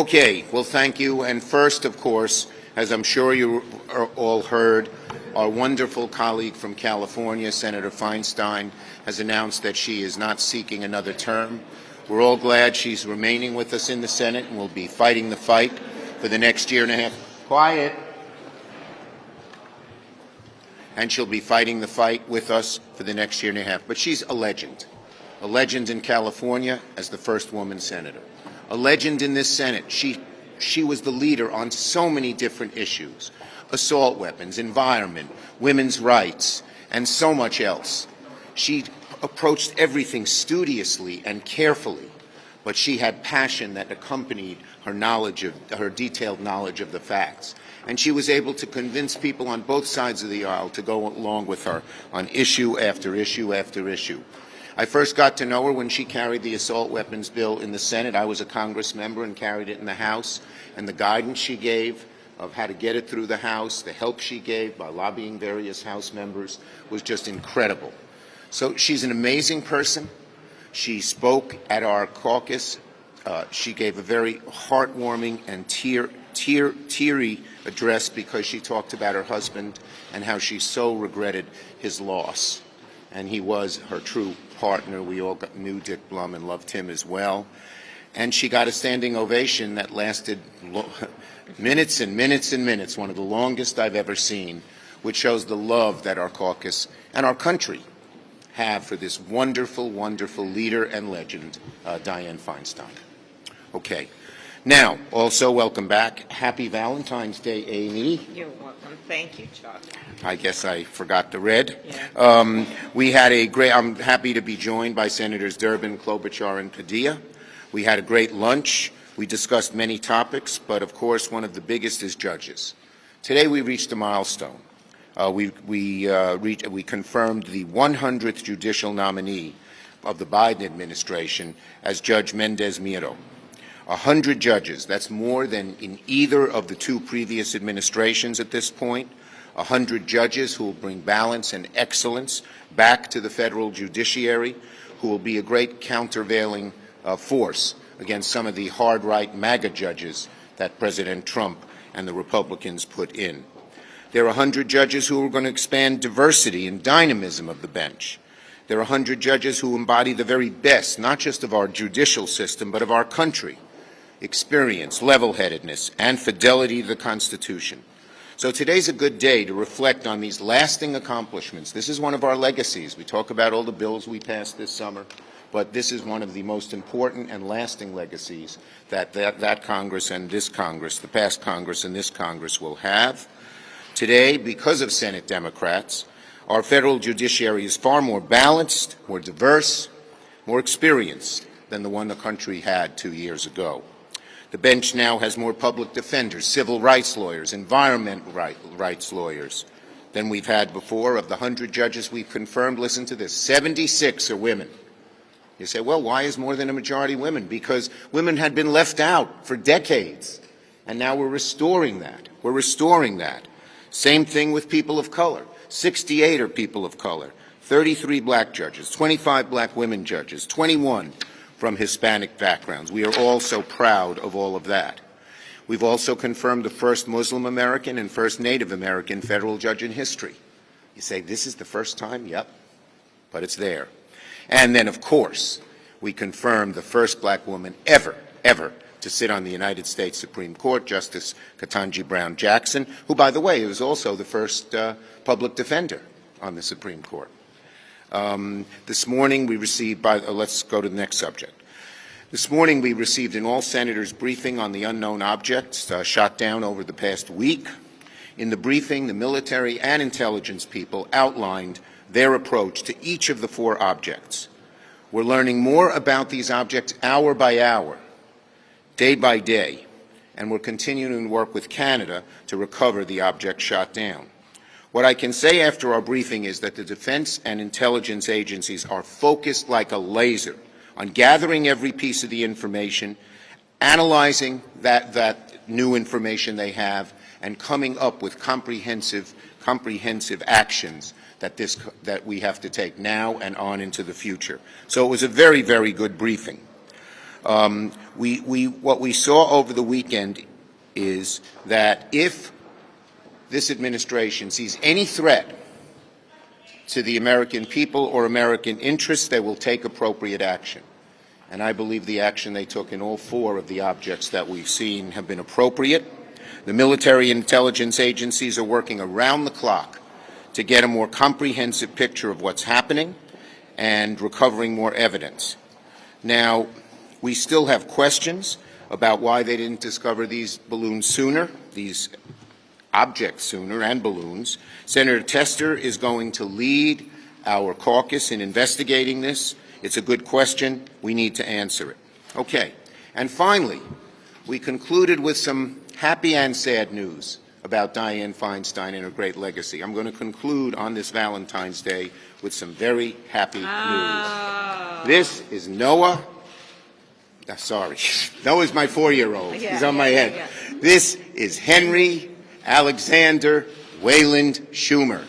Okay, well, thank you. And first, of course, as I'm sure you are all heard, our wonderful colleague from California, Senator Feinstein, has announced that she is not seeking another term. We're all glad she's remaining with us in the Senate and will be fighting the fight for the next year and a half. Quiet. And she'll be fighting the fight with us for the next year and a half. But she's a legend in California as the first woman senator. A legend in this Senate. She was the leader on so many different issues: assault weapons, environment, women's rights, and so much else. She approached everything studiously and carefully, but she had passion that accompanied her detailed knowledge of the facts. And she was able to convince people on both sides of the aisle to go along with her on issue after issue after issue. I first got to know her when she carried the assault weapons bill in the Senate. I was a Congress member and carried it in the House, and the guidance she gave of how to get it through the House, the help she gave by lobbying various House members, was just incredible. So she's an amazing person. She spoke at our caucus. She gave a very heartwarming and teary address because she talked about her husband and how she so regretted his loss. And he was her true partner. We all knew Dick Blum and loved him as well. And she got a standing ovation that lasted minutes and minutes and minutes, one of the longest I've ever seen, which shows the love that our caucus and our country have for this wonderful, wonderful leader and legend, Dianne Feinstein. Okay. Now, also welcome back. Happy Valentine's Day, Amy. You're welcome. Thank you, Chuck. I guess I forgot the red. Yeah. We had a great, I'm happy to be joined by Senators Durbin, Klobuchar, and Padilla. We had a great lunch. We discussed many topics, but of course one of the biggest is judges. Today we reached a milestone. We confirmed the 100th judicial nominee of the Biden administration as Judge Mendez-Miro. 100 judges, that's more than in either of the two previous administrations at this point. 100 judges who will bring balance and excellence back to the federal judiciary, who will be a great countervailing force against some of the hard-right MAGA judges that President Trump and the Republicans put in. There are 100 judges who are going to expand diversity and dynamism of the bench. There are 100 judges who embody the very best, not just of our judicial system, but of our country: experience, level-headedness, and fidelity to the Constitution. So today's a good day to reflect on these lasting accomplishments. This is one of our legacies. We talk about all the bills we passed this summer, but this is one of the most important and lasting legacies that Congress and this Congress, the past Congress and this Congress, will have. Today, because of Senate Democrats, our federal judiciary is far more balanced, more diverse, more experienced than the one the country had 2 years ago. The bench now has more public defenders, civil rights lawyers, environmental rights lawyers than we've had before. Of the 100 judges we've confirmed, listen to this, 76 are women. You say, well, why is more than a majority women? Because women had been left out for decades, and now we're restoring that. We're restoring that. Same thing with people of color. 68 are people of color, 33 black judges, 25 black women judges, 21 from Hispanic backgrounds. We are all so proud of all of that. We've also confirmed the first Muslim American and first Native American federal judge in history. You say, this is the first time? Yep, but it's there. And then, of course, we confirmed the first black woman ever to sit on the United States Supreme Court, Justice Ketanji Brown Jackson, who, by the way, was also the first public defender on the Supreme Court. This morning we received, let's go to the next subject. This morning we received an all-senators briefing on the unknown objects shot down over the past week. In the briefing, the military and intelligence people outlined their approach to each of the 4 objects. We're learning more about these objects hour by hour, day by day, and we're continuing to work with Canada to recover the objects shot down. What I can say after our briefing is that the defense and intelligence agencies are focused like a laser on gathering every piece of the information, analyzing that new information they have, and coming up with comprehensive actions that we have to take now and on into the future. So it was a very, very good briefing. What we saw over the weekend is that if this administration sees any threat to the American people or American interests, they will take appropriate action. And I believe the action they took in all 4 of the objects that we've seen have been appropriate. The military intelligence agencies are working around the clock to get a more comprehensive picture of what's happening and recovering more evidence. Now, we still have questions about why they didn't discover these balloons sooner, these objects sooner, and balloons. Senator Tester is going to lead our caucus in investigating this. It's a good question. We need to answer it. Okay. And finally, we concluded with some happy and sad news about Dianne Feinstein and her great legacy. I'm going to conclude on this Valentine's Day with some very happy news. This is Noah. Sorry. Noah's my 4-year-old. He's on my head. This is Henry Alexander Wayland Schumer,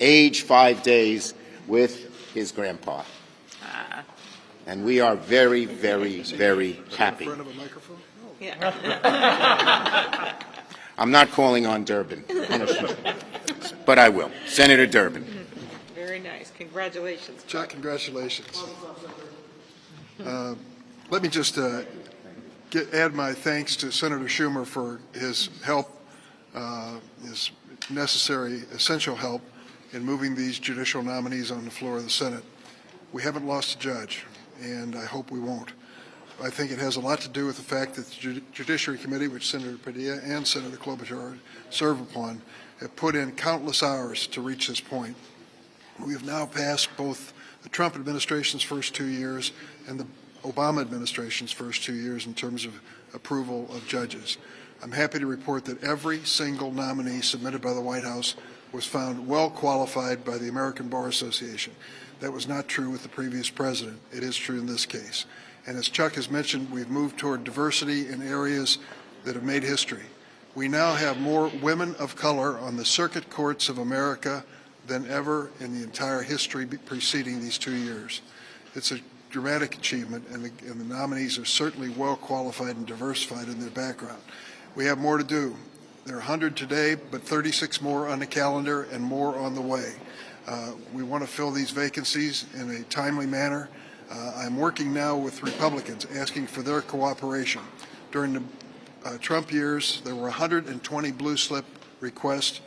age 5 days, with his grandpa. And we are very, very, very happy. In front of a microphone? I'm not calling on Durbin, but I will. Senator Durbin. Very nice. Congratulations. Chuck, congratulations. Let me just add my thanks to Senator Schumer for his help, his necessary, essential help in moving these judicial nominees on the floor of the Senate. We haven't lost a judge, and I hope we won't. I think it has a lot to do with the fact that the Judiciary Committee, which Senator Padilla and Senator Klobuchar serve upon, have put in countless hours to reach this point. We have now passed both the Trump administration's first 2 years and the Obama administration's first 2 years in terms of approval of judges. I'm happy to report that every single nominee submitted by the White House was found well qualified by the American Bar Association. That was not true with the previous president. It is true in this case. And as Chuck has mentioned, we've moved toward diversity in areas that have made history. We now have more women of color on the circuit courts of America than ever in the entire history preceding these 2 years. It's a dramatic achievement, and the nominees are certainly well qualified and diversified in their background. We have more to do. There are 100 today, but 36 more on the calendar and more on the way. We want to fill these vacancies in a timely manner. I'm working now with Republicans, asking for their cooperation. During the Trump years, there were 120 blue slip requests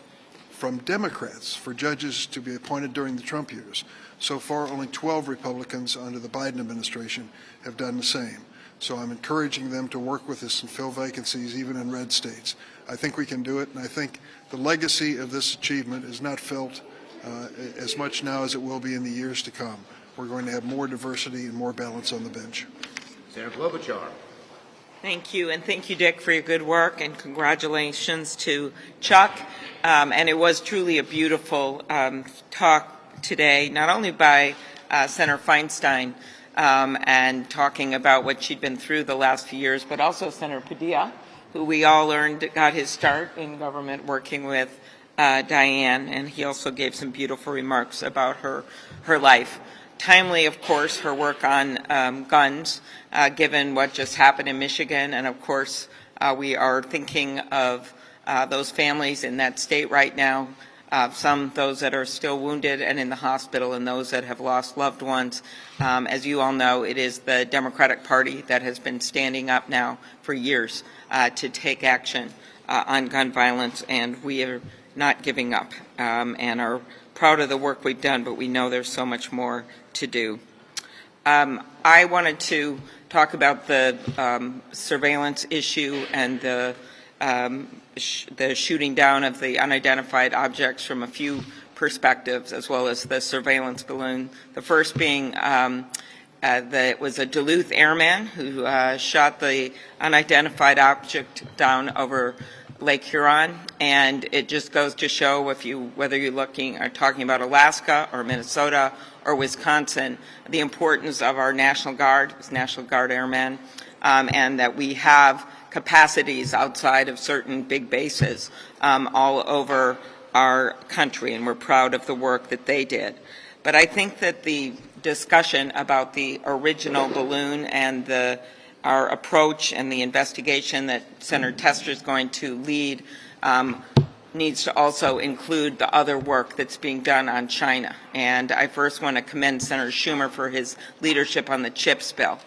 from Democrats for judges to be appointed during the Trump years. So far, only 12 Republicans under the Biden administration have done the same. So I'm encouraging them to work with us and fill vacancies even in red states. I think we can do it, and I think the legacy of this achievement is not felt as much now as it will be in the years to come. We're going to have more diversity and more balance on the bench. Senator Klobuchar. Thank you, and thank you, Dick, for your good work, and congratulations to Chuck. And it was truly a beautiful talk today, not only by Senator Feinstein and talking about what she'd been through the last few years, but also Senator Padilla, who we all learned got his start in government working with Dianne, and he also gave some beautiful remarks about her life. Timely, of course, her work on guns, given what just happened in Michigan, and of course we are thinking of those families in that state right now, those that are still wounded and in the hospital, and those that have lost loved ones. As you all know, it is the Democratic Party that has been standing up now for years to take action on gun violence, and we are not giving up and are proud of the work we've done, but we know there's so much more to do. I wanted to talk about the surveillance issue and the shooting down of the unidentified objects from a few perspectives, as well as the surveillance balloon. The first being that it was a Duluth airman who shot the unidentified object down over Lake Huron, and it just goes to show whether you're looking or talking about Alaska or Minnesota or Wisconsin, the importance of our National Guard, National Guard airmen, and that we have capacities outside of certain big bases all over our country, and we're proud of the work that they did. But I think that the discussion about the original balloon and the our approach and the investigation that Senator Tester is going to lead needs to also include the other work that's being done on China. And I first want to commend Senator Schumer for his leadership on the CHIPS bill.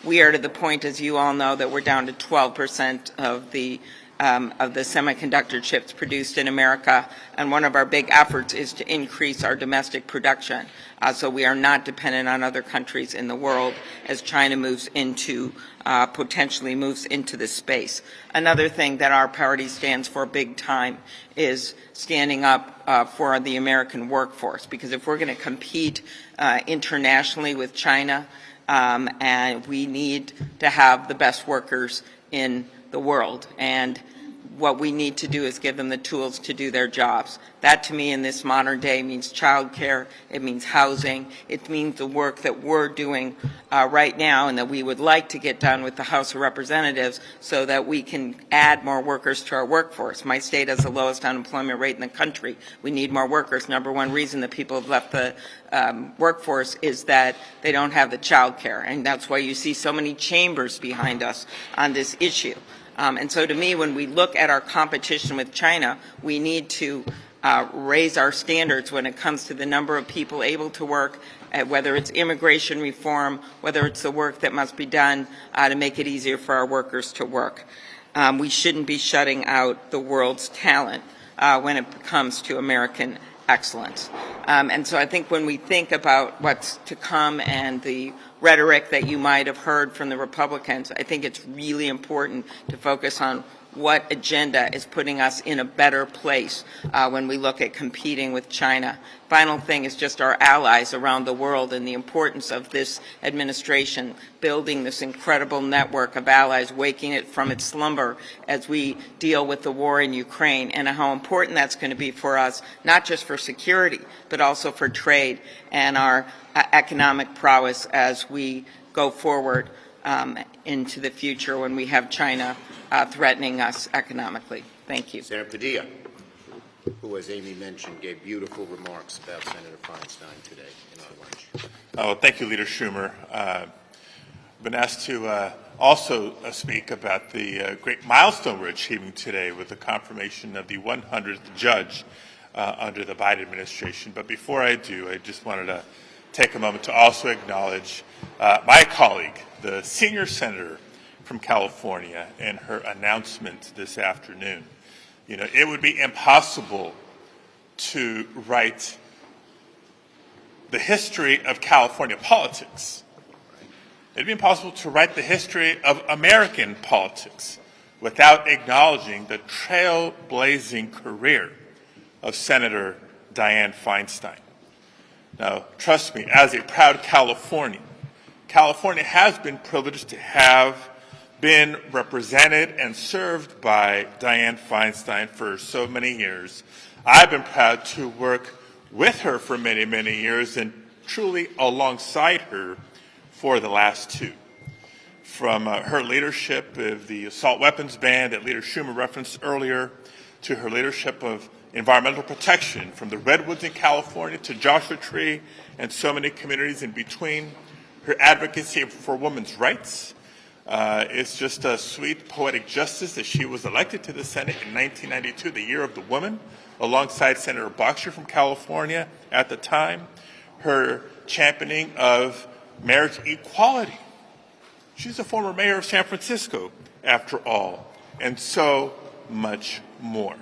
We are to the point, as you all know, that we're down to 12% of the semiconductor chips produced in America, and one of our big efforts is to increase our domestic production, so we are not dependent on other countries in the world as China moves into potentially moves into this space. Another thing that our party stands for big time is standing up for the American workforce, because if we're going to compete internationally with China, and we need to have the best workers in the world, and what we need to do is give them the tools to do their jobs. That, to me, in this modern day means childcare, it means housing, it means the work that we're doing right now and that we would like to get done with the House of Representatives so that we can add more workers to our workforce. My state has the lowest unemployment rate in the country. We need more workers. Number one reason that people have left the workforce is that they don't have the childcare, and that's why you see so many chambers behind us on this issue. And so to me, when we look at our competition with China, we need to raise our standards when it comes to the number of people able to work, whether it's immigration reform, whether it's the work that must be done to make it easier for our workers to work. We shouldn't be shutting out the world's talent when it comes to American excellence. And so I think when we think about what's to come and the rhetoric that you might have heard from the Republicans, I think it's really important to focus on what agenda is putting us in a better place when we look at competing with China. Final thing is just our allies around the world and the importance of this administration building this incredible network of allies, waking it from its slumber as we deal with the war in Ukraine, and how important that's going to be for us, not just for security, but also for trade and our economic prowess as we go forward into the future when we have China threatening us economically. Thank you. Senator Padilla, who, as Amy mentioned, gave beautiful remarks about Senator Feinstein today in our lunch. Oh, thank you, Leader Schumer. Been asked to also speak about the great milestone we're achieving today with the confirmation of the 100th judge under the Biden administration. But before I do, I just wanted to take a moment to also acknowledge my colleague, the senior senator from California, and her announcement this afternoon. You know, it would be impossible to write the history of California politics. It'd be impossible to write the history of American politics without acknowledging the trailblazing career of Senator Dianne Feinstein. Now, trust me, as a proud Californian, California has been privileged to have been represented and served by Dianne Feinstein for so many years. I've been proud to work with her for many, many years and truly alongside her for the last two. From her leadership of the assault weapons ban that Leader Schumer referenced earlier, to her leadership of environmental protection from the redwoods in California to Joshua Tree and so many communities in between, her advocacy for women's rights. It's just a sweet poetic justice that she was elected to the Senate in 1992, the year of the woman, alongside Senator Boxer from California at the time. Her championing of marriage equality. She's a former mayor of San Francisco, after all, and so much more.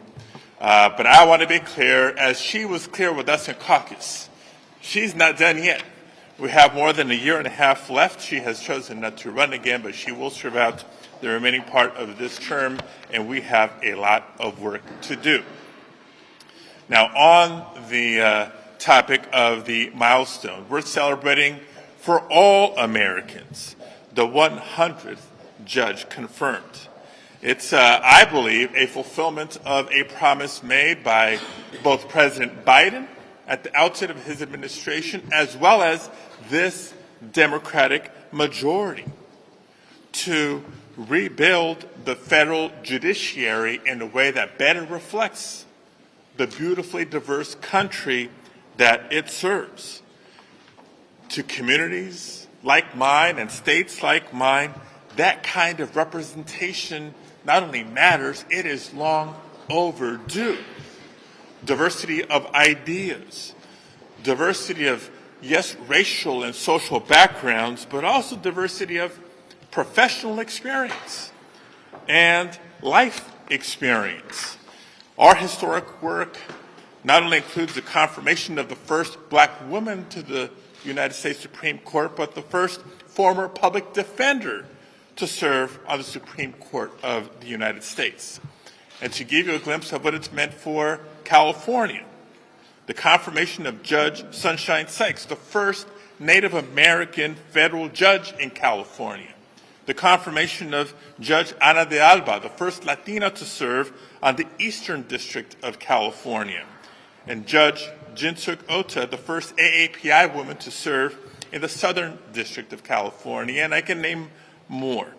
But I want to be clear, as she was clear with us in caucus, she's not done yet. We have more than a year and a half left. She has chosen not to run again, but she will serve out the remaining part of this term, and we have a lot of work to do. Now, on the topic of the milestone, we're celebrating for all Americans the 100th judge confirmed. It's, I believe, a fulfillment of a promise made by both President Biden at the outset of his administration, as well as this Democratic majority, to rebuild the federal judiciary in a way that better reflects the beautifully diverse country that it serves, to communities like mine and states like mine, that kind of representation not only matters, it is long overdue. Diversity of ideas, diversity of, yes, racial and social backgrounds, but also diversity of professional experience and life experience. Our historic work not only includes the confirmation of the first black woman to the United States Supreme Court, but the first former public defender to serve on the Supreme Court of the United States. And to give you a glimpse of what it's meant for California, the confirmation of Judge Sunshine Sykes, the first Native American federal judge in California, the confirmation of Judge Ana de Alba, the first Latina to serve on the Eastern District of California, and Judge Jinsuk Ota, the first AAPI woman to serve in the Southern District of California, and I can name more.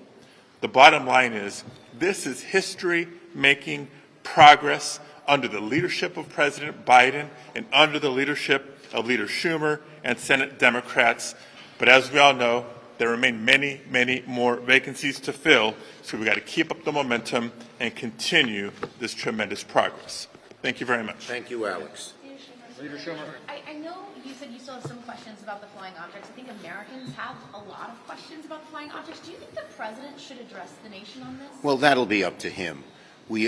The bottom line is, this is history making progress under the leadership of President Biden and under the leadership of Leader Schumer and Senate Democrats. But as we all know, there remain many, many more vacancies to fill, so we've got to keep up the momentum and continue this tremendous progress. Thank you very much. Thank you, Alex. Leader Schumer. I know you said you still have some questions about the flying objects. I think Americans have a lot of questions about the flying objects. Do you think the president should address the nation on this? Well, that'll be up to him. We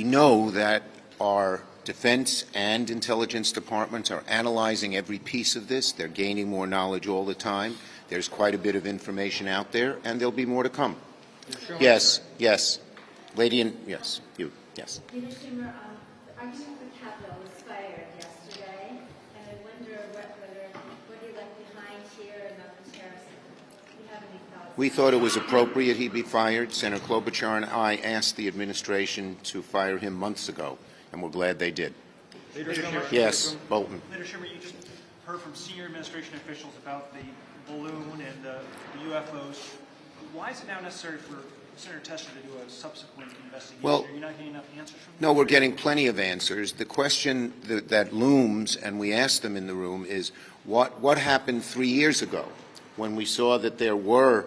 know that our defense and intelligence departments are analyzing every piece of this. They're gaining more knowledge all the time. There's quite a bit of information out there, and there'll be more to come. Yes, yes. Lady in, yes, you, yes. Leader Schumer, the argument for Capitol was fired yesterday, and I wonder what you left behind here about the terrorists. Do you have any thoughts? We thought it was appropriate he be fired. Senator Klobuchar and I asked the administration to fire him months ago, and we're glad they did. Leader Schumer. Yes, Bolton. Leader Schumer, you just heard from senior administration officials about the balloon and the UFOs. Why is it now necessary for Senator Tester to do a subsequent investigation? Well, are you not getting enough answers from them? No, we're getting plenty of answers. The question that looms, and we asked them in the room, is what happened 3 years ago when we saw that there were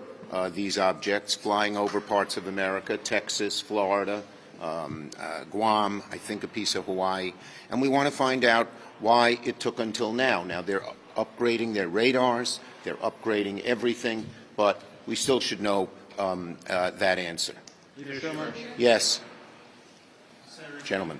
these objects flying over parts of America, Texas, Florida, Guam, I think a piece of Hawaii, and we want to find out why it took until now. Now, they're upgrading their radars, they're upgrading everything, but we still should know that answer. Leader Schumer. Yes. Senator, Gentlemen.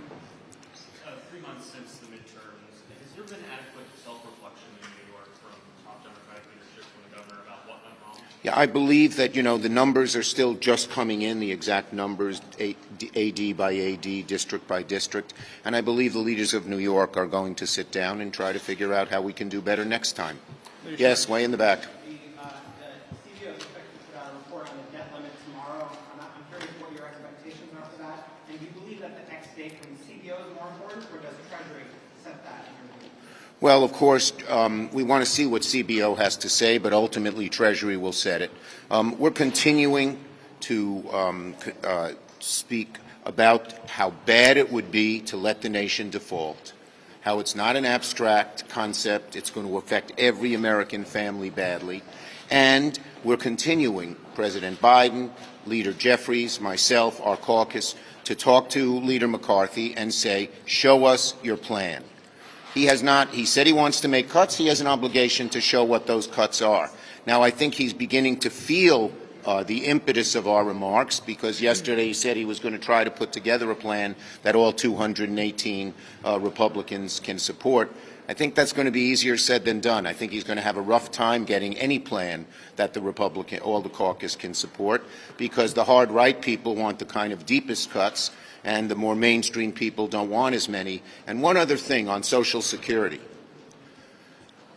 3 months since the midterms, has there been adequate self-reflection in New York from top Democratic leadership from the governor about what went wrong? Yeah, I believe that, the numbers are still just coming in, the exact numbers, AD by AD, district by district, and I believe the leaders of New York are going to sit down and try to figure out how we can do better next time. Yes, way in the back. The CBO is expected to put out a report on the debt limit tomorrow. I'm curious what your expectations are for that. And do you believe that the X date from the CBO is more important, or does Treasury set that in your view? Well, of course, we want to see what CBO has to say, but ultimately Treasury will set it. We're continuing to speak about how bad it would be to let the nation default, how it's not an abstract concept, it's going to affect every American family badly, and we're continuing, President Biden, Leader Jeffries, myself, our caucus, to talk to Leader McCarthy and say, show us your plan. He said he wants to make cuts. He has an obligation to show what those cuts are. Now, I think he's beginning to feel the impetus of our remarks, because yesterday he said he was going to try to put together a plan that all 218 Republicans can support. I think that's going to be easier said than done. I think he's going to have a rough time getting any plan that all the caucus can support, because the hard right people want the kind of deepest cuts, and the more mainstream people don't want as many. And one other thing on Social Security.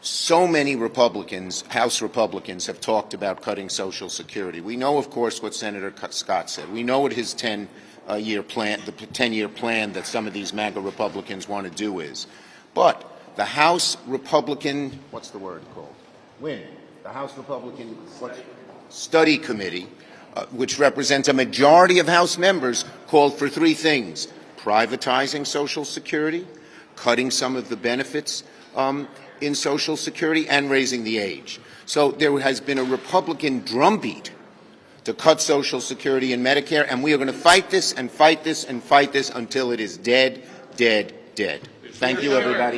So many Republicans, House Republicans, have talked about cutting Social Security. We know, of course, what Senator Scott said. We know what his 10-year plan, the 10-year plan that some of these MAGA Republicans want to do is. But the House Republican, what's the word called? The House Republican Study Committee, which represents a majority of House members, called for three things: privatizing Social Security, cutting some of the benefits, in Social Security and raising the age. So there has been a Republican drumbeat to cut Social Security and Medicare, and we are going to fight this and fight this and fight this until it is dead, dead, dead. Thank you, everybody.